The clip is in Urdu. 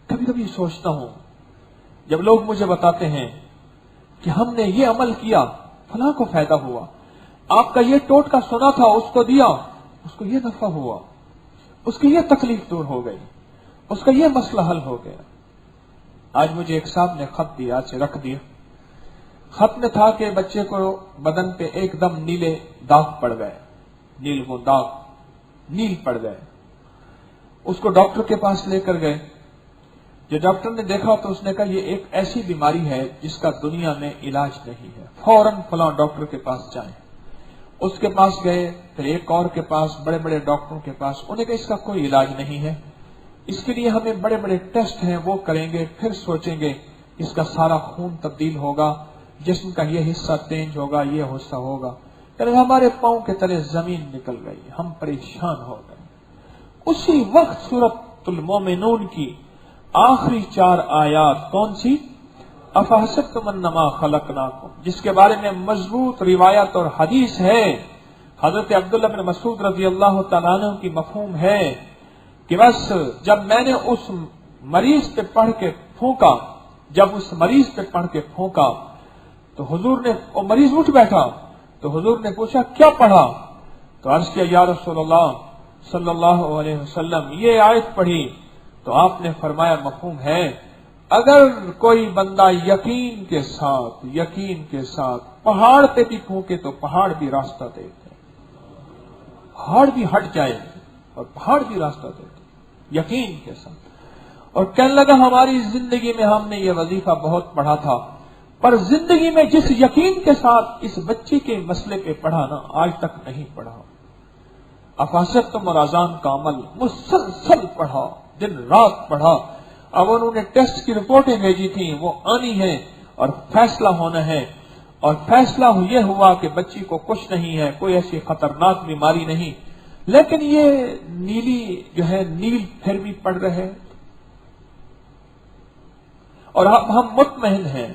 کبھی کبھی سوچتا ہوں جب لوگ مجھے بتاتے ہیں کہ ہم نے یہ عمل کیا فلاں کو فائدہ ہوا، آپ کا یہ ٹوٹکا سنا تھا اس کو دیا اس کو یہ نفع ہوا، اس کی یہ تکلیف دور ہو گئی، اس کا یہ مسئلہ حل ہو گیا۔ آج مجھے ایک صاحب نے خط دیا، آج سے رکھ دیا، خط میں تھا کہ بچے کو بدن پہ ایک دم نیلے داغ پڑ گئے، نیل پڑ گئے۔ اس کو ڈاکٹر کے پاس لے کر گئے، جو ڈاکٹر نے دیکھا تو اس نے کہا یہ ایک ایسی بیماری ہے جس کا دنیا میں علاج نہیں ہے، فوراً فلاں ڈاکٹر کے پاس جائیں۔ اس کے پاس گئے، پھر ایک اور کے پاس، بڑے بڑے ڈاکٹروں کے پاس، انہیں کہا اس کا کوئی علاج نہیں ہے، اس کے لیے ہمیں بڑے بڑے ٹیسٹ ہیں وہ کریں گے، پھر سوچیں گے اس کا سارا خون تبدیل ہوگا، جسم کا یہ حصہ چینج ہوگا، یہ حصہ ہوگا۔ یعنی ہمارے پاؤں کے تلے زمین نکل گئی، ہم پریشان ہو گئے۔ اسی وقت سورۃ المومنون کی آخری 4 آیات کون سی؟ افحسبتم انما خلقناکم، جس کے بارے میں مضبوط روایت اور حدیث ہے۔ حضرت عبداللہ بن مسعود رضی اللہ تعالیٰ عنہ کی مفہوم ہے کہ بس جب میں نے اس مریض پہ پڑھ کے پھونکا، تو حضور نے، وہ مریض اٹھ بیٹھا تو حضور نے پوچھا کیا پڑھا؟ تو عرض کیا یا رسول اللہ صلی اللہ علیہ وسلم یہ آیت پڑھی، تو آپ نے فرمایا مفہوم ہے، اگر کوئی بندہ یقین کے ساتھ پہاڑ پہ بھی پھونکے تو پہاڑ بھی راستہ دے دے، پہاڑ بھی ہٹ جائے اور پہاڑ بھی راستہ دے دے، یقین کے ساتھ۔ اور کہنے لگا ہماری زندگی میں ہم نے یہ وظیفہ بہت پڑھا تھا، پر زندگی میں جس یقین کے ساتھ اس بچے کے مسئلے پہ پڑھا نا آج تک نہیں پڑھا۔ افحسبتم اور اذان کا عمل مسلسل پڑھا، دن رات پڑھا۔ اب انہوں نے ٹیسٹ کی رپورٹیں بھیجی تھیں، وہ آنی ہے اور فیصلہ ہونا ہے، اور فیصلہ یہ ہوا کہ بچی کو کچھ نہیں ہے، کوئی ایسی خطرناک بیماری نہیں، لیکن یہ نیلی جو ہے نیل پھر بھی پڑ رہے، اور اب ہم مطمئن ہیں